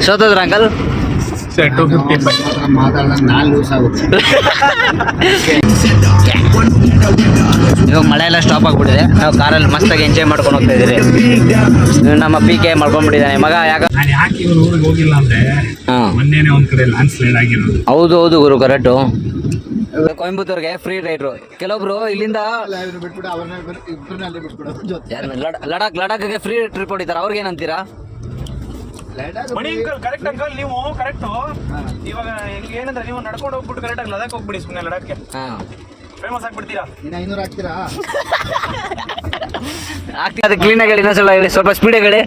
ಸೋತದ್ರ uncle? ಇವಾಗ ಮಳೆ ಎಲ್ಲ ಸ್ಟಾಪ್ ಆಗ್ಬಿಟ್ಟಿದೆ. ನಾವು ಕಾರಲ್ಲಿ ಮಸ್ತಾಗಿ ಎಂಜಾಯ್ ಮಾಡ್ಕೊಂಡು ಹೋಗ್ತಾ ಇದ್ದೀರಿ. ನಮ್ಮ PK ಮಾಡ್ಕೊಂಡ್ಬಿಟ್ಟಿದ್ದಾನೆ ಮಗ. ಹೋಗಿಲ್ಲ ಅಂದ್ರೆ ಮೊನ್ನೆನೇ ಒಂದ್ ಕಡೆ ಲ್ಯಾಂಡ್ ಸ್ಲೈಡ್ ಆಗಿರೋದು. ಹೌದು ಹೌದು ಗುರು, ಕರೆಕ್ಟು. ಕೊಯಂಬತ್ತೂರ್ಗೆ ಫ್ರೀ ರೈಡ್ರು. ಕೆಲವೊಬ್ರು ಇಲ್ಲಿಂದ ಲಡಾಖ್ಗೆ ಫ್ರೀ ಟ್ರಿಪ್ ಹೊಡಿತಾರೆ. ಅವ್ರಿಗೆ ಏನಂತೀರಾ? ಕರೆಕ್ಟ್ ಅಂಕಲ್, ನೀವು ಕರೆಕ್ಟ್. ಇವಾಗ ಏನಂದ್ರೆ ನೀವು ನಡ್ಕೊಂಡು ಹೋಗ್ಬಿಟ್ಟು ಕರೆಕ್ಟ್ ಆಗಿ ಲಡಾಖ್ ಹೋಗ್ಬಿಡಿ. ಸುಮ್ಮನೆ ಲಡಾಖ್ಗೆ ಫೇಮಸ್ ಆಗ್ಬಿಡ್ತೀರಾ. ಆಗ್ತದೆ ಕ್ಲೀನ್ ಆಗಿ ಹೇಳಿ, ಇನ್ನೊಂದ್ಸಲ ಹೇಳಿ, ಸ್ವಲ್ಪ ಸ್ಪೀಡ್ ಹೇಳಿ.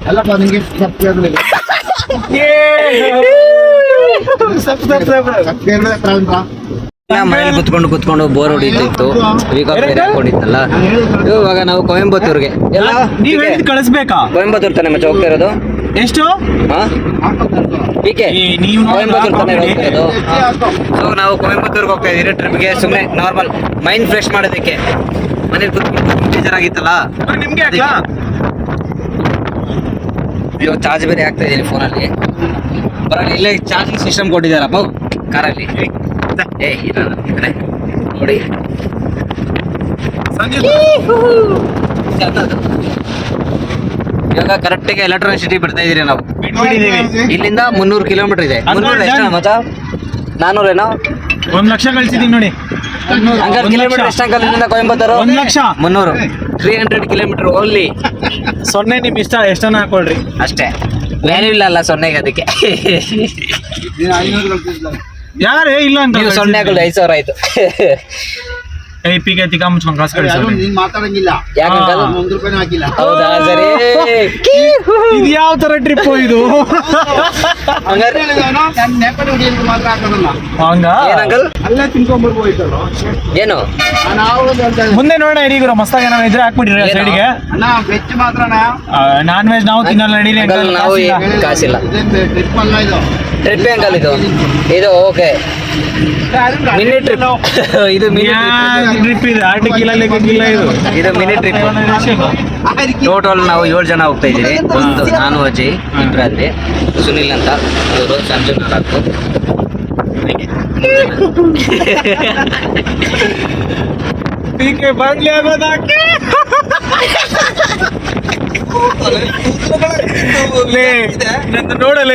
ಮನೇಲಿ ಕುತ್ಕೊಂಡು ಬೋರ್ ಹೊಡಿತಿತ್ತು. ಹಾಕೊಂಡಿತ್ತಲ್ಲ. ಇವಾಗ ನಾವು ಕೊಯಂಬತ್ತೂರ್ಗೆ ಎಲ್ಲ ಕಳಿಸ್ಬೇಕಾ? ಕೊಯಂಬತ್ತೂರ್ ತಾನೆ ಮಚ್ಚ ಹೋಗ್ತಾ ಇರೋದು. ಎಷ್ಟು PK ಕೊಯಂಬತ್ತೂರ್ ತಾನೆ ಹೋಗ್ತಾ ಇರೋದು. ಸೊ ನಾವು ಕೊಯಂಬತ್ತೂರ್ಗೆ ಹೋಗ್ತಾ ಇದೀರಿ ಟ್ರಿಪ್ಗೆ. ಸುಮ್ಮನೆ ನಾರ್ಮಲ್ ಮೈಂಡ್ ಫ್ರೆಶ್ ಮಾಡೋದಕ್ಕೆ. ಮನೇಲಿ ಕುತ್ಕೊಂಡು ಬೇಜಾರಾಗಿತ್ತಲ್ಲ. ನಿಮ್ಗೆ ಇವಾಗ ಚಾರ್ಜ್ ಬೇರೆ ಆಗ್ತಾ ಇದೀನಿ ಫೋನಲ್ಲಿ. ಬರೋಣ, ಇಲ್ಲೇ ಚಾರ್ಜಿಂಗ್ ಸಿಸ್ಟಮ್ ಕೊಟ್ಟಿದ್ದಾರಪ್ಪ ಕಾರಲ್ಲಿ. ನೋಡಿ ಇವಾಗ ಕರೆಕ್ಟಾಗಿ ಎಲೆಕ್ಟ್ರಾನಿಕ್ ಸಿಟಿ ಬರ್ತಾ ಇದೀರಿ ನಾವು. ಇಲ್ಲಿಂದ 300 ಕಿಲೋಮೀಟರ್ ಇದೆ. 300 ಎಷ್ಟು ಮಚ್ಚ? 400 ಏನೋ? 1 ಲಕ್ಷ ಕಳಿಸಿದೀನಿ ನೋಡಿ ಅಂಕಲ್. ಕಿಲೋಮೀಟರ್ ಎಷ್ಟು ಅಂಕಲ್ ಇಲ್ಲಿಂದ ಕೊಯಂಬತ್ತೂರು? 1 ಲಕ್ಷ 300. 300 kilometre only. 0 ನಿಮ್ ಇಷ್ಟ, ಎಷ್ಟನ್ನ ಹಾಕೊಳ್ರಿ ಅಷ್ಟೇ. ವ್ಯಾಲ್ಯೂ ಇಲ್ಲ ಅಲ್ಲ 0ಗೆ, ಅದಕ್ಕೆ. ಯಾರೇ ಇಲ್ಲ ಅಂತ ನೀವು 0 ಹಾಕೊಳ್ಳಿ, 5,000 ಆಯ್ತು. PK ತಿಕ್ಕ ಮುಚ್ಕೊಂಡು ಕಾಸು ಕಳಿಸಿ. ಮಾತಾಡಂಗಿಲ್ಲ. ಯಾಕಂಕಲ್? 1 ರೂಪಾಯಿನೂ ಹಾಕಿಲ್ಲ. ಹೌದಾ? ಸರಿ. ಇದು ಯಾವ ತರ ಟ್ರಿಪ್ ಇದು? ಹಂಗಾರೆ ನೆಪದ ಹುಡುಗಿಯರಿಗೆ ಮಾತ್ರ ಹಾಕೋದಲ್ಲ. ಹಂಗ ಏನಂಕಲ್? ಅಲ್ಲೇ ತಿನ್ಕೊಂಡ್ಬರ್ಬೋಯ್ತಲ್ಲ. ಏನು ಮುಂದೆ ನೋಡೋಣ. ಹಿರಿಗರು ಮಸ್ತಾಗ ಏನಾರ ಇದ್ರೆ ಹಾಕ್ಬಿಟ್ಟಿರಿ ಸೈಡ್ಗೆ. ಅಣ್ಣ ವೆಜ್ ಮಾತ್ರ ನಾನ್ ವೆಜ್ ನಾವು ತಿನ್ನಲ್ಲ, ನಡೀರಿ. ಅಂಕಲ್ ನಾವು ಕಾಸಿಲ್ಲ. ಟ್ರಿಪ್ ಅಲ್ಲ ಇದು. ಟ್ರಿಪ್ ಅಂಕಲ್ ಇದು ಓಕೆ ಮಿನಿ ಟ್ರಿಪ್. ಇದು ಮಿನಿ ಟ್ರಿಪ್ ಇದೆ, ಆರ್ಟಿಕಲ್ ಇದು ಮಿನಿ ಟ್ರಿಪ್. ಟೋಟಲ್ ನಾವು 7 ಜನ ಹೋಗ್ತಾ ಇದ್ದೀವಿ. ಒಂದು ನಾನು, ಅಜಯ್, ಇಬ್ರಲ್ಲಿ, ಸುನಿಲ್ ಅಂತ, ಇವರು ಸಂಜು 4. PK ಬಾಗ್ಲಿ ಆಗೋದಾಕಿ ನೋಡಲ್ಲ.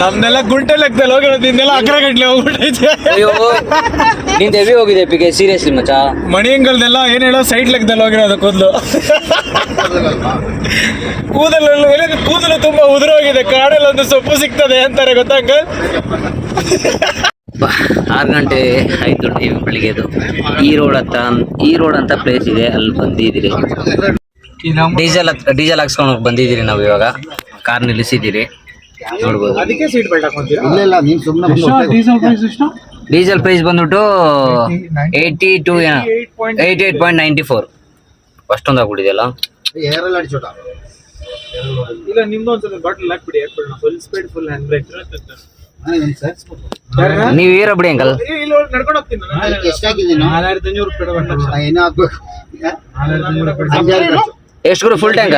ನಮ್ನೆಲ್ಲ ಗುಂಟೆ ಲೆಕ್ಕದಲ್ಲಿ ಹೋಗಿರೋದು, ನಿನ್ನೆಲ್ಲ ಅಗ್ರ ಗಂಟ್ಲೆ ಹೋಗ್ಬಿಟ್ಟೈತೆ. ನೀನ್ ಹೆವಿ ಹೋಗಿದೆ PK, ಸೀರಿಯಸ್ಲಿ ಮಚ್ಚ. ಮಣಿಯಂಗಲ್ದೆಲ್ಲ ಏನ್ ಹೇಳೋ ಸೈಡ್ ಲೆಕ್ಕದಲ್ಲಿ ಹೋಗಿರೋದು. ಕೂದಲು ತುಂಬಾ ಉದುರೋಗಿದೆ. ಕಾಡಲ್ಲಿ ಒಂದು ಸೊಪ್ಪು ಸಿಗ್ತದೆ ಅಂತಾರೆ, ಗೊತ್ತಾಗ. 6 ಗಂಟೆ ಆಯ್ತು ಬೆಳಿಗ್ಗೆದು. ಈ ರೋಡ್ ಅಂತ ಪ್ಲೇಸ್ ಇದೆ, ಅಲ್ಲಿ ಬಂದಿದ್ದೀರಿ. ಡೀಸೆಲ್ ಹಾಕ್ಸ್ಕೊಂಡು ಬಂದಿದ್ದೀರಿ ನಾವು. ಇವಾಗ ಕಾರ್ ನಿಲ್ಲಿಸಿದ್ದೀರಿ, ನೋಡ್ಬೋದು. ಇಲ್ಲ ನೀನ್ ಸುಮ್ಮನೆ ಡೀಸೆಲ್ ಪ್ರೈಸ್ ಬಂದ್ಬಿಟ್ಟು 88.94. ಅಷ್ಟೊಂದು ಆಗ್ಬಿಟ್ಟಿದೆಯಲ್ಲ. ಏರಲ್ಲ ಅಡಿಸೋಟ ಇಲ್ಲ. ನಿಮ್ದು ಒಂದ್ಸಲ ಬಾಟಲ್ ಹಾಕ್ಬಿಡಿ, full speed, full hand brake. ನೀವು ಏರ ಬಿಡಿ ಅಂಕಲ್. ನಡ್ಕೊಂಡು ಹೋಗ್ತೀನಿ. ಎಷ್ಟಾಗಿದ್ದೀನೋ 4500 ರೂಪಾಯಿ ಏನೋ ಆಗ್ಬೇಕು. ಎಷ್ಟು ಗುರು? ಫುಲ್ ಟ್ಯಾಂಕ್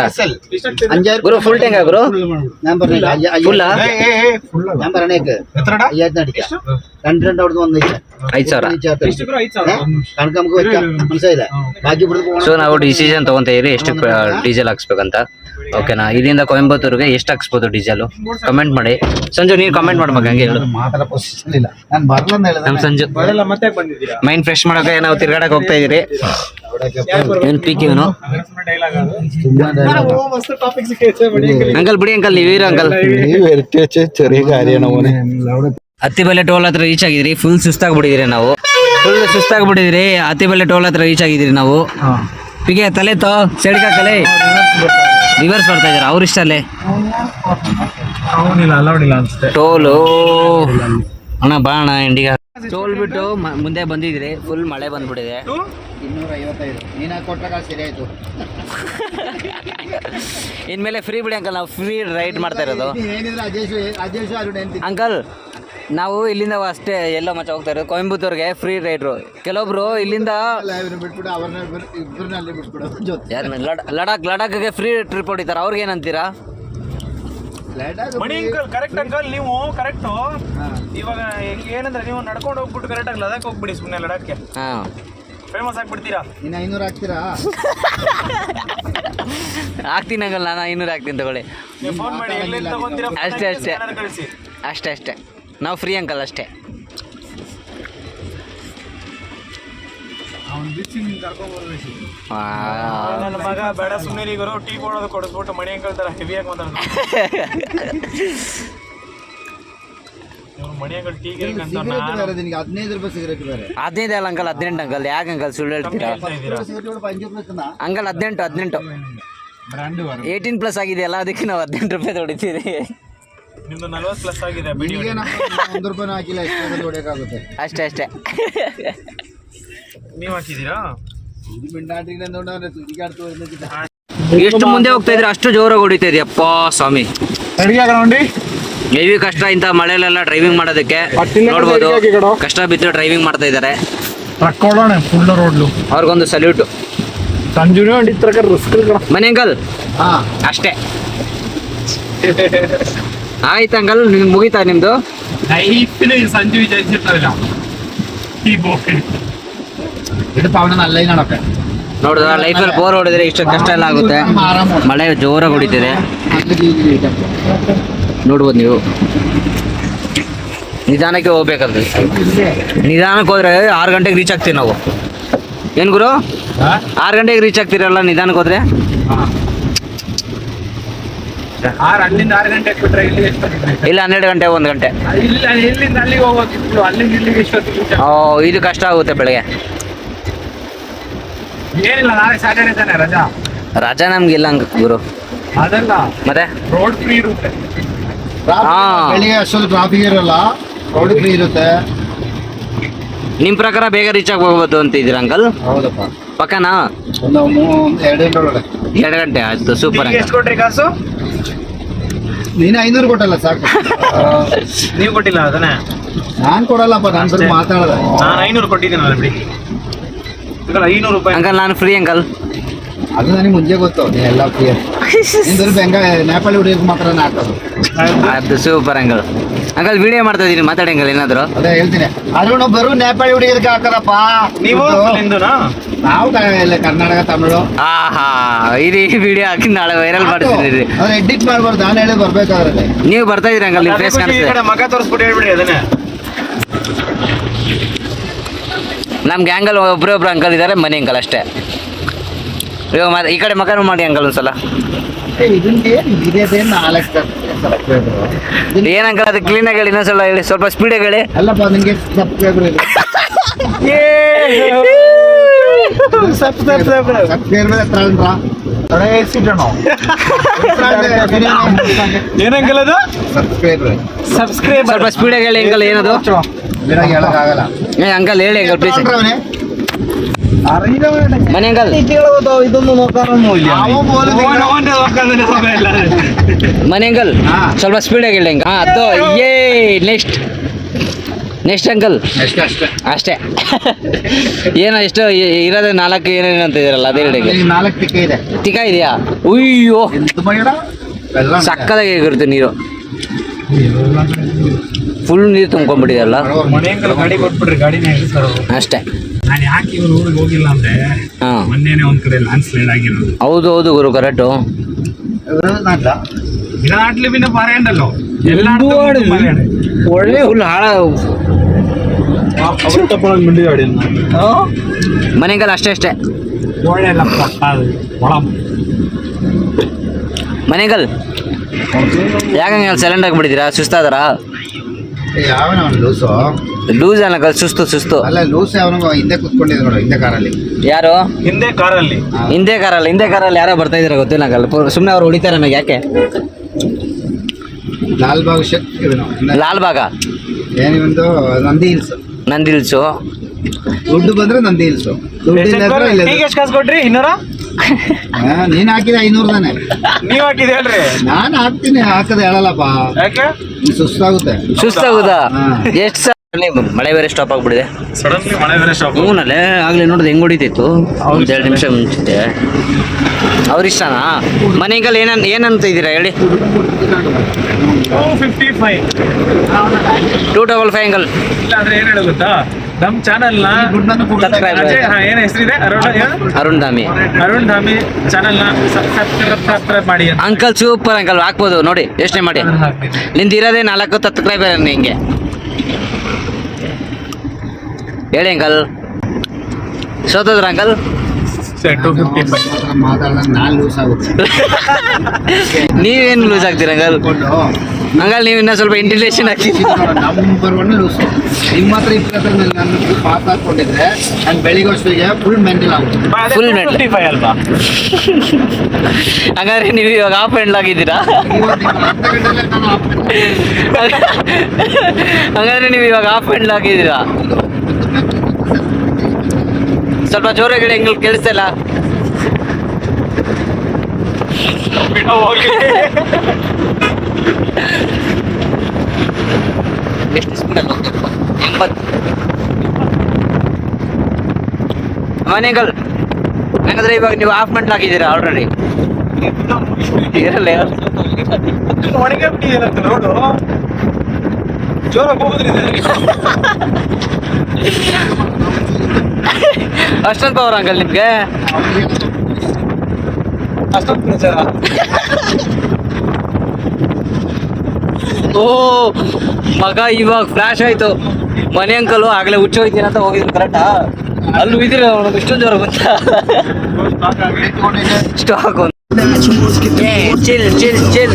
ಗುರು? ಫುಲ್ ಟ್ಯಾಂಕ್ ಗುರು? ಫುಲ್ ನಂಬರ್ ಅನೇಕ 2 ಹೊಡೆದು 5,000 ಕಣ್ಕಂಬ ಮನ್ಸ ಇದೆ ಬಾಕಿ ಬಿಡ್ದು. ಸೊ ನಾವು ಡಿಸಿಷನ್ ತಗೊಂತ ಇದೀರಿ ಎಷ್ಟು ಡೀಸೆಲ್ ಹಾಕ್ಸ್ಬೇಕಂತ. ಓಕೆನಾ? ಇಲ್ಲಿಂದ ಕೊಯಂಬತ್ತೂರ್ಗೆ ಎಷ್ಟು ಹಾಕ್ಸ್ಬೋದು ಡೀಸೆಲ್? ಕಮೆಂಟ್ ಮಾಡಿ. ಸಂಜು ನೀನು ಕಮೆಂಟ್ ಮಾಡ್ಬೇಕು, ಹಂಗೆ ಹೇಳು. ಮಾತಾಡೋ ಪೊಸಿಷನ್ ಇಲ್ಲ ನಾನು ಬರ್ಲ ಅಂತ ಹೇಳಿದೆ. ನಮ್ಮ ಸಂಜು ಮತ್ತೆ ಬಂದಿದ್ದೀರಾ ಮೈಂಡ್ ಫ್ರೆಶ್ ಮಾಡೋಕೆ ನಾವು ತಿರ್ಗಾಡಕ್ ಹೋಗ್ತಾ ಇದೀರಿ. ಏನ್ PK ಇವನು? ಅಂಕಲ್ ಬಿಡಿ ಅಂಕಲ್, ನೀವೀರ ಅಂಕಲ್. ಅತ್ತಿಬೆಲೆ ಟೋಲ್ ಹತ್ರ ರೀಚ್ ಆಗಿದ್ರಿ. ಫುಲ್ ಸುಸ್ತಾಗ್ಬಿಟ್ಟಿದ್ರಿ ನಾವು. ಅತ್ತಿಬೆಲೆ ಟೋಲ್ ಹತ್ರ ರೀಚ್ ಆಗಿದ್ರಿ ನಾವು. PK ತಲೆ ತೋ ಸೈಡ್ಗೆ ಹಾಕಲೆ. ರಿವರ್ಸ್ ಬರ್ತಾ ಇದಾರೆ ಅವ್ರ ಇಷ್ಟಲ್ಲೇ. ಟೋಲು ಅಣ್ಣ ಬಾ ಅಣ್ಣ ಇಂಡಿಗಾ. ಟೋಲ್ ಬಿಟ್ಟು ಮುಂದೆ ಬಂದಿದ್ರಿ. ಫುಲ್ ಮಳೆ ಬಂದ್ಬಿಟ್ಟಿದೆ. 255 ನೀನ ಕೊಟ್ಟಾಗ ಸರಿ ಆಯ್ತು. ಇನ್ಮೇಲೆ ಫ್ರೀ ಬಿಡಿ ಅಂಕಲ್, ನಾವು ಫ್ರೀ ರೈಡ್ ಮಾಡ್ತಾ ಇರೋದು. ಏನಿದ್ರೆ ಅಜೇಶ್ ಅಂಕಲ್ ನಾವು ಇಲ್ಲಿಂದ ಅಷ್ಟೇ ಎಲ್ಲ ಮಚ್ಚ ಹೋಗ್ತಾ ಇರೋದು. ಕೊಯಂಬತ್ತೂರ್ಗೆ ಫ್ರೀ ರೈಡ್ರು. ಕೆಲವೊಬ್ರು ಇಲ್ಲಿಂದ ಬಿಟ್ಬಿಟ್ಟು ಅವ್ರನ್ನ ಇಬ್ಬರನ್ನ ಅಲ್ಲಿ ಬಿಟ್ಬಿಡೋದು. ಲಡಾಖ್ಗೆ ಫ್ರೀ ಟ್ರಿಪ್ ಹೊಡಿತಾರೆ. ಅವ್ರಿಗೆ ಏನಂತೀರಾ? ಮಣಿ ಅಂಕಲ್ ಕರೆಕ್ಟ್ ಅಂಕಲ್ ನೀವು ಕರೆಕ್ಟ್ ಇವಾಗ ಹೆಂಗ್ ಏನಂದ್ರೆ ನೀವು ನಡ್ಕೊಂಡು ಹೋಗ್ಬಿಟ್ಟು ಕರೆಕ್ಟ್ ಆಗಿ ಲಡಾಖ್ ಹೋಗ್ಬಿಡಿ ಸುಮ್ಮನೆ ಲಡಾಖ್ಗೆ ಹಾ ಫೇಮಸ್ ಆಗ್ಬಿಡ್ತೀರಾ. ಇನ್ನು 500 ಹಾಕ್ತೀರಾ? ಹಾಕ್ತೀನಿ ಅಂಕಲ್, ನಾನು 500 ಹಾಕ್ತೀನಿ ತಗೊಳ್ಳಿ. ನೀವು ಫೋನ್ ಮಾಡಿ ಎಲ್ಲಿಂದ ತಗೊಂತೀರಾ ಅಷ್ಟೇ ಅಷ್ಟೇ ಕಳಿಸಿ. ಅಷ್ಟೇ ನಾವು ಫ್ರೀ ಅಂಕಲ್ ಅಷ್ಟೇ. ನನ್ನ ಮಗ ಬೇಡ ಸುಮ್ಮನೆ ಗುರು ಟೀ ಕೊಡೋದು ಕೊಡಿಸ್ಬಿಟ್ಟು ಮಣಿ ಅಂಕಲ್ ತರ ಹೆವಿಯಾಗಿ ಮಾತಾಡೋದು. ಮಣಿ ಅಂಕಲ್ ಟೀ ಸಿಗರೇಟ್ ಬೇರೆ ನಿನಗೆ 15 ರೂಪಾಯಿ ಸಿಗರೇಟ್ ಬೇರೆ. 15 ಅಲ್ಲ ಅಂಕಲ್, 18 ಅಂಕಲ್. ಯಾಕೆ ಅಂಕಲ್ ಸುಳ್ಳು ಹೇಳ್ತೀರಾ ಸಿಗರೇಟ್ 5 ರೂಪಾಯಿ ಅಂಕಲ್? 18 18+ ಆಗಿದೆಯಲ್ಲ, ಅದಕ್ಕೆ ನಾವು 18 ರೂಪಾಯಿ ತೊಡಿತೀವಿ. ನಿಮ್ದು 40+ ಆಗಿದೆ. ಬಿಡಿಗೆ 1 ರೂಪಾಯಿ ಹಾಕಿಲ್ಲ, ಎಷ್ಟು ಹೊಡೆಯೋಕ್ಕಾಗುತ್ತೆ? ಅಷ್ಟೇ ನೀವು ಹಾಕಿದ್ದೀರಾ? ಎಷ್ಟು ಮುಂದೆ ಹೋಗ್ತಾ ಇದ್ರೆ ಅಷ್ಟು ಜೋರಾಗಿ ಹೊಡಿತಾ ಇದೆಯಪ್ಪ ಸ್ವಾಮಿ. ಹೆವಿ ಕಷ್ಟ ಇಂಥ ಮಳೆಲೆಲ್ಲ ಡ್ರೈವಿಂಗ್ ಮಾಡೋದಕ್ಕೆ. ನೋಡ್ಬೋದು ಕಷ್ಟ ಬಿದ್ದು ಡ್ರೈವಿಂಗ್ ಮಾಡ್ತಾ ಇದ್ದಾರೆ. ಅವ್ರಿಗೊಂದು ಸಲ್ಯೂಟ್. ಮನೆ ಅಂಕಲ್ ಅಷ್ಟೇ. ಆಯ್ತು ಅಂಕಲ್, ಮುಗೀತಾ ನಿಮ್ದು? ಸಂಜು ವಿಚಾರಿಸಿರ್ತಾರಲ್ಲ ನೋಡಿದ್ರ ಲೈಫಲ್ಲಿ ಬೋರ್ ಹೊಡಿದ್ರೆ ಇಷ್ಟು ಕಷ್ಟ ಎಲ್ಲ ಆಗುತ್ತೆ. ಮಳೆ ಜೋರಾಗಿ ಹೊಡಿತಿದೆ, ನೋಡ್ಬೋದು ನೀವು. ನಿಧಾನಕ್ಕೆ ಹೋಗ್ಬೇಕಾದ್ರೆ, ನಿಧಾನಕ್ಕೆ ಹೋದ್ರೆ 6 ಗಂಟೆಗೆ ರೀಚ್ ಆಗ್ತೀವಿ ನಾವು. ಏನು ಗುರು, 6 ಗಂಟೆಗೆ ರೀಚ್ ಆಗ್ತೀರಲ್ಲ ನಿಧಾನಕ್ಕೆ ಹೋದ್ರೆ? ಅಲ್ಲಿಂದ 6 ಗಂಟೆ ಬಿಟ್ರೆ ಇಲ್ಲಿ ಇಲ್ಲ 12 ಗಂಟೆ 1 ಗಂಟೆ. ಇಲ್ಲ ಇಲ್ಲಿಂದ ಅಲ್ಲಿಗೆ ಹೋಗೋದು, ಅಲ್ಲಿಂದ ಇಲ್ಲಿಗೆ ಎಷ್ಟೊತ್ತಿಗೆ? ಇದು ಕಷ್ಟ ಆಗುತ್ತೆ ಬೆಳಗ್ಗೆ. ಏನಿಲ್ಲ, ನಾಳೆ ಸ್ಯಾಟರ್ಡೆ ತಾನೆ ರಜಾ ನಮ್ಗೆ ಇಲ್ಲ ಹಂಗ ಗುರು. ಅದಲ್ಲ ಮತ್ತೆ ರೋಡ್ ಫ್ರೀ ಇರುತ್ತೆ. ಬೆಳಿಗ್ಗೆ ಅಷ್ಟೊಂದು ಟ್ರಾಫಿಕ್ ಇರಲ್ಲ, ರೋಡ್ ಫ್ರೀ ಇರುತ್ತೆ. ನಿಮ್ ಪ್ರಕಾರ ಬೇಗ ರೀಚ್ ಆಗಿ ಹೋಗ್ಬೋದು ಅಂತಿದ್ದೀರ ಅಂಕಲ್? ಹೌದಪ್ಪ. ಪಕ್ಕನಾ? 2 ಗಂಟೆ ಒಳಗೆ. 2 ಗಂಟೆ ಆಯ್ತು, ಸೂಪರ್. ಎಷ್ಟು ಕೊಟ್ರಿ ಕಾಸು? ನೀನು 500 ಕೊಟ್ಟಲ್ಲ ಸಾಕು. ನೀವು ಕೊಟ್ಟಿಲ್ಲ ಅದನ್ನೇ? ನಾನು ಕೊಡಲ್ಲಪ್ಪ, ನಾನು ಸ್ವಲ್ಪ ಮಾತಾಡೋದು. ನಾನು 500 ಕೊಟ್ಟಿದ್ದೀನಿ ಬಿಡಿ. 500 ರೂಪಾಯಿ ಅಂಕಲ್ ನಾನು ಫ್ರೀ ಅಂಕಲ್. ಅದು ನನಗೆ ಮುಂಚೆ ಗೊತ್ತು, ನೀ ಎಲ್ಲ ಫ್ರೀ. ನಿಂದು ಬೆಂಗ ನೇಪಾಳಿ ಹುಡುಗಿಗೆ ಮಾತ್ರ ಹಾಕೋದು. ಅದು ಸೂಪರ್ ಅಂಕಲ್. ಅಂಕಲ್ ವಿಡಿಯೋ ಮಾಡ್ತಾ ಇದೀನಿ, ಮಾತಾಡಿ ಅಂಕಲ್ ಏನಾದ್ರು. ಅದೇ ಹೇಳ್ತೀನಿ, ಆದ್ರೂ ಬರು ನೇಪಾಳಿ ಹುಡುಗಿಗೆ ಹಾಕದಪ್ಪ. ನೀವು ಹಿಂದೂನಾ? ನಾವು ಎಲ್ಲ ಕರ್ನಾಟಕ ತಮಿಳು. ಆಹಾ, ಇದು ಈ ವಿಡಿಯೋ ಹಾಕಿ ನಾಳೆ ವೈರಲ್ ಮಾಡ್ತಿದ್ದೀರಿ. ಅದು ಎಡಿಟ್ ಮಾಡ್ಬಾರ್ದು, ನಾನು ಹೇಳಿ ಬರ್ಬೇಕಾದ್ರೆ. ನೀವು ಬರ್ತಾ ಇದೀರಿ ಅಂಕಲ್, ನಿಮ್ಮ ಫೇಸ್ ಕಾಣಿಸ್ತದೆ. ಮಗ ತೋರಿಸ್ಬಿಟ್ಟು ಹೇಳ್ಬಿಡಿ ಅದನ್ನೇ. ನಮ್ಮ ಗ್ಯಾಂಗಲ್ ಒಬ್ರೊಬ್ರು ಅಂಕಲ್ ಇದ್ದಾರೆ, ಮನೆ ಅಂಕಲ್ ಅಷ್ಟೇ. ಇವಾಗ ಈ ಕಡೆ ಮಗನೂ ಮಾಡಿ ಅಂಕಲ್ ಒಂದ್ಸಲ. ಏನ್ ಅಂಕಲ್ ಅದು ಕ್ಲೀನಾಗಿ ಹೇಳಿ, ಇನ್ನೊಂದ್ಸಲ ಹೇಳಿ, ಸ್ವಲ್ಪ ಸ್ಪೀಡಾಗಿ ಹೇಳಿ. ಅಲ್ಲಪ್ಪ ನಿಂಗೆ ಸಬ್ಸ್ಕ್ರೈಬರ್ ಇದೆ. ಏನಂಕಲ್ ಅದು? ಸಬ್ಸ್ಕ್ರೈಬರ್ ಸ್ವಲ್ಪ ಸ್ಪೀಡಾಗಿ ಹೇಳಿ ಅಂಕಲ್, ಏನದು? ಹೇಳಕ್ಕಾಗಲ್ಲ. ಅಂಕಲ್ ಹೇಳಿ ಅಂಕಲ್ ಪ್ಲೀಸ್. ಮನೆ ಅಂಕಲ್ ಇದೊಂದು ಮನೆ ಅಂಕಲ್ ಸ್ವಲ್ಪ ಸ್ಪೀಡಾಗಿ ಹೇಳಿ ಅಂಕಲ್. ಅದು ನೆಕ್ಸ್ಟ್ ಅಂಕಲ್ ಅಷ್ಟೇ. ಏನೋ ಎಷ್ಟು ಇರೋದೇ 4 ಏನೇನು ಅಂತ ಇದ್ದೀರಲ್ಲ, ಅದೇ ಹೇಳಿ. 4 ಟಿಕ್ಕ ಇದೆ. ಟಿಕ ಇದೆಯಾ? ಅಯ್ಯೋ ಸಕ್ಕದಾಗಿ ಹೇಗಿರುತ್ತೆ ನೀರು, ಫುಲ್ ನೀರು ತುಂಬ್ಕೊಂಡ್ಬಿಟ್ಟಿದೆಲ್ಲ ಗಾಡಿ ಕೊಟ್ಬಿಡ್ರಿ, ಗಾಡಿನೇ ಅಷ್ಟೇ. ನಾನು ಯಾಕೆ ಇವ್ರು ಊರಿಗೆ ಹೋಗಿಲ್ಲ ಅಂದ್ರೆ, ಮೊನ್ನೆನೆ ಒಂದ್ ಕಡೆ ಲ್ಯಾಂಡ್ ಸ್ಲೈಡ್ ಆಗಿರೋದು. ಹೌದು ಗುರು, ಕರೆಕ್ಟು. നാട്ടില് പിന്നെ പറയണ്ടല്ലോ, ಒಳ್ಳೆ ಹುಲ್ಲು ಹಾಳ. ಮನೆಗಲ್ಲ ಅಷ್ಟೇ. ಮನೆಗಲ್ ಯಾಕಂಗೆ ಸೈಲೆಂಟ್ ಆಗಿಬಿಟ್ಟಿದ್ದೀರಾ? ಸುಸ್ತಾದಾರ? ಲೂಸ್ ಅನ್ನಕಲ್, ಸುಸ್ತು. ಅಲ್ಲ ಲೂಸ್ ಅವನು ಹಿಂದೆ ಕುತ್ಕೊಂಡಿದ್ದ ನೋಡು, ಹಿಂದೆ ಕಾರಲ್ಲಿ. ಯಾರು? ಹಿಂದೆ ಕಾರಲ್ಲಿ ಯಾರೋ ಬರ್ತಾ ಇದಾರೆ ಗೊತ್ತಿಲ್ಲ ಅಂಕಲ್. ಸುಮ್ಮನೆ ಅವ್ರು ಹೊಡಿತಾರೆ ನನಗೆ. ಯಾಕೆ? ಲಾಲ್ಬಾಗ ಏನಿವಂದು ನಂದಿ ಹಿಲ್ಸು. ದುಡ್ಡು ಬಂದ್ರೆ ನಂದಿ ಹಿಲ್ಸು. ಎಷ್ಟು ಕಾಸು ಕೊಟ್ರಿ? 200? ನೀನ್ ಹಾಕಿದ 500 ತಾನೆ. ನೀವ್ ಹಾಕಿದೆ ಹೇಳ್ರಿ. ನಾನು ಹಾಕ್ತೀನಿ, ಹಾಕದ ಹೇಳಲ್ಲಪ್ಪ. ಯಾಕೆ? ಸುಸ್ತಾಗುತ್ತಾ? ಎಷ್ಟು ಮಳೆ ಬೇರೆ ಸ್ಟಾಪ್ ಆಗ್ಬಿಡಿದೆ. ಸಡನ್ಲಿ ಮಳೆ ಬೇರೆ ಸ್ಟಾಪ್. ಹೂನಲ್ಲೇ ಆಗ್ಲೇ ನೋಡಿದ್ರೆ ಹೆಂಗ್ ಹೊಡಿತಿತ್ತು ಒಂದ್ 2 ನಿಮಿಷ ಮುಂಚಿತೆ. ಅವ್ರಿಷ್ಟನಾ ಮನೆಗಲ್ಲಿ ಏನಂತ ಇದ್ದೀರಾ ಹೇಳಿ? 255. 255 ಅಂಕಲ್. ಇಲ್ಲ ಅಂದ್ರೆ ಏನ್ ಹೇಳೋ ಗೊತ್ತಾ, ನಮ್ ಚಾನಲ್ ನ ಏನ್ ಹೆಸರಿದೆ, ಅರುಣ್ ಧಾಮಿ ಚಾನಲ್ ನ ಸಬ್ಸ್ಕ್ರೈಬ್ ಮಾಡಿ ಅಂತ. ಅಂಕಲ್ ಸೂಪರ್ ಅಂಕಲ್, ಹಾಕ್ಬೋದು ನೋಡಿ, ಯೋಚನೆ ಮಾಡಿ. ನಿಂದಿರೋದೇ 4 ಸಬ್ಸ್ಕ್ರೈಬರ್ ಹಿಂಗೆ ಹೇಳಿ ಅಂಕಲ್. ಸೋತದ್ರ ಅಂಕಲ್? 255. ಮಾತಾಡೋದು ನಾನ್ ಲೂಸ್ ಆಗುತ್ತೆ. ನೀವೇನು ಲೂಸ್ ಆಗ್ತೀರ ಅಂಕಲ್? ಅಂಕಲ್ ನೀವು ಇನ್ನೂ ಸ್ವಲ್ಪ ಇಂಟಿಲೇಷನ್ ಹಾಕಿದ್ದೀವಿ. Number 1 loose. ನಿಮ್ಮ ಹತ್ರ 20 ನಾನು ಪಾಸ್ ಹಾಕೊಂಡಿದ್ರೆ ನಾನು ಬೆಳಿಗ್ಗೆ ಅಷ್ಟಿಗೆ ಫುಲ್ ಮೆಂಟಲ್ ಆಗುತ್ತೆ. Full mental. 55 ಅಲ್ವಾ? ಹಂಗಾದ್ರೆ ನೀವು ಇವಾಗ ಹಾಫ್ ಹ್ಯಾಂಡ್ ಆಗಿದ್ದೀರಾ? ಹಂಗಾದ್ರೆ ನೀವು ಇವಾಗ ಹಾಫ್ ಹ್ಯಾಂಡ್ ಆಗಿದ್ದೀರಾ? ಸ್ವಲ್ಪ ಜೋರಾಗಿ ಹೇಳಿ, ಹೆಂಗ್ ಕೇಳಿಸ್ತಾ ಇಲ್ಲ. ಎಷ್ಟು ಸ್ಪೀಡಲ್ಲಿ ಹೋಗ್ಬೇಕು? 80 ಮನೆಗಲ್. ಹಾಗಾದ್ರೆ ಇವಾಗ ನೀವು ಹಾಫ್ ಮಂಟ್ಲ್ ಆಗಿದ್ದೀರಾ ಆಲ್ರೆಡಿ? ಇರಲ್ಲ ಒಣಗೆ ಬಿಟ್ಟಿದ್ದೀರಂತ ನೋಡು. ಜೋರಾಗಿ ಹೋಗೋದ್ರಿಂದ ಅಷ್ಟೊಂದು ಪವರ್ ಅಂಕಲ್ ನಿಮ್ಗೆ? ಅಷ್ಟೊಂದು ಪ್ರಚಾರ. ಓ ಮಗ ಇವಾಗ ಫ್ಲಾಶ್ ಆಯ್ತು. ಮನೆ ಅಂಕಲು ಆಗ್ಲೇ ಹುಚ್ಚೋಯ್ತೀನಿ ಅಂತ ಹೋಗಿದ್ರು ಕರೆಕ್ಟಾ? ಅಲ್ಲಿ ಇದ್ರೆ ಇಷ್ಟೊಂದು ಜೋರ ಗೊತ್ತಾ? ಸ್ಟಾಕ್ ಒಂದು ಚಿಲ್ ಚಿಲ್ ಚಿಲ್.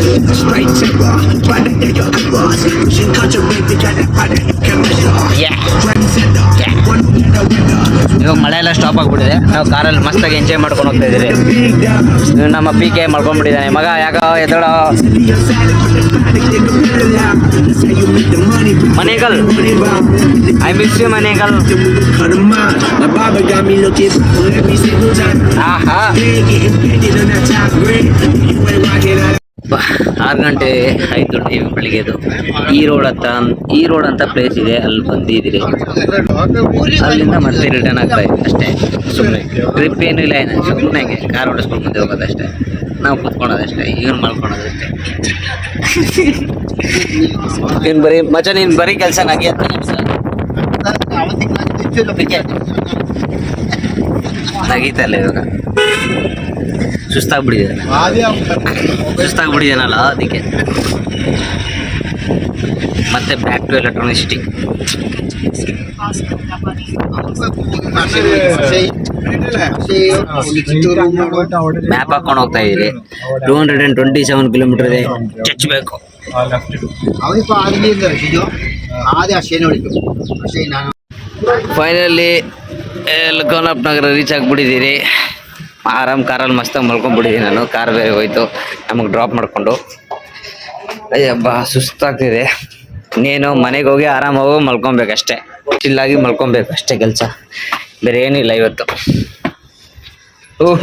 ಇವಾಗ ಮಳೆ ಎಲ್ಲ ಸ್ಟಾಪ್ ಆಗ್ಬಿಟ್ಟಿದೆ. ನಾವು ಕಾರಲ್ಲಿ ಮಸ್ತಾಗಿ ಎಂಜಾಯ್ ಮಾಡ್ಕೊಂಡು ಹೋಗ್ತಾ ಇದ್ದೀರಿ. ನಮ್ಮ PK ಮಾಡ್ಕೊಂಡ್ಬಿಟ್ಟಿದ್ದಾನೆ ಮಗ. ಯಾಕ ಎದಳ ಮನೆಗಲ್, ಐ ಮಿಸ್ ಯು ಮನೆಗಲ್. ಆಹಾ 6 ಗಂಟೆ ಆಯ್ತು ಟೈಮ್ ಬೆಳಿಗ್ಗೆದು. ಈ ರೋಡ್ ಅಂತ ಪ್ಲೇಸ್ ಇದೆ, ಅಲ್ಲಿ ಬಂದಿದ್ದೀರಿ. ಅಲ್ಲಿಂದ ಮತ್ತೆ ರಿಟರ್ನ್ ಆಗ್ತಾ ಇದೆ ಅಷ್ಟೇ. ಸುಮ್ಮನೆ ಟ್ರಿಪ್ ಏನೂ ಇಲ್ಲ, ಏನು ಸುಮ್ಮನೆ ಕಾರ್ ಓಡಿಸ್ಕೊಂಡು ಮುಂದೆ ಹೋಗೋದಷ್ಟೇ. ನಾವು ಕೂತ್ಕೊಳ್ಳೋದಷ್ಟೇ, ಇವನು ಮಾಡ್ಕೊಳೋದಷ್ಟೇ. ನೀನು ಬರೀ ಮಚ್ಚ, ನೀನು ಬರೀ ಕೆಲಸ ನನಗೆ ಅಂತ ನಗೀತಲ್ಲ ಇವಾಗ. ಸುಸ್ತಾಗ್ಬಿಟ್ಟಿದ್ದೇನಲ್ಲ ಅದಕ್ಕೆ. ಮತ್ತೆ ಬ್ಯಾಕ್ ಟು ಎಲೆಕ್ಟ್ರಾನಿಸಿಟಿ. ಮ್ಯಾಪ್ ಹಾಕೊಂಡು ಹೋಗ್ತಾ ಇದ್ದೀರಿ. 227 ಕಿಲೋಮೀಟರ್ ಇದೆ, ಚಚ್ಚಬೇಕು. ಫೈನಲಿ ಲಗೋನಪ್ ನಗರ ರೀಚ್ ಆಗಿಬಿಟ್ಟಿದ್ದೀರಿ. ಆರಾಮ್ ಕಾರಲ್ಲಿ ಮಸ್ತಾಗಿ ಮಲ್ಕೊಂಡ್ಬಿಟ್ಟಿದ್ದೀನಿ ನಾನು. ಕಾರ್ ಬೇರೆ ಹೋಯ್ತು ನಮಗೆ ಡ್ರಾಪ್ ಮಾಡಿಕೊಂಡು. ಅಯ್ಯಬ್ಬಾ ಸುಸ್ತಾಗ್ತಿದೆ. ಇನ್ನೇನು ಮನೆಗೆ ಹೋಗಿ ಆರಾಮಾಗಿ ಮಲ್ಕೊಬೇಕಷ್ಟೇ, ಚಿಲ್ಲಾಗಿ ಮಲ್ಕೊಬೇಕು ಅಷ್ಟೇ ಕೆಲಸ, ಬೇರೆ ಏನಿಲ್ಲ ಇವತ್ತು. ಓಹ್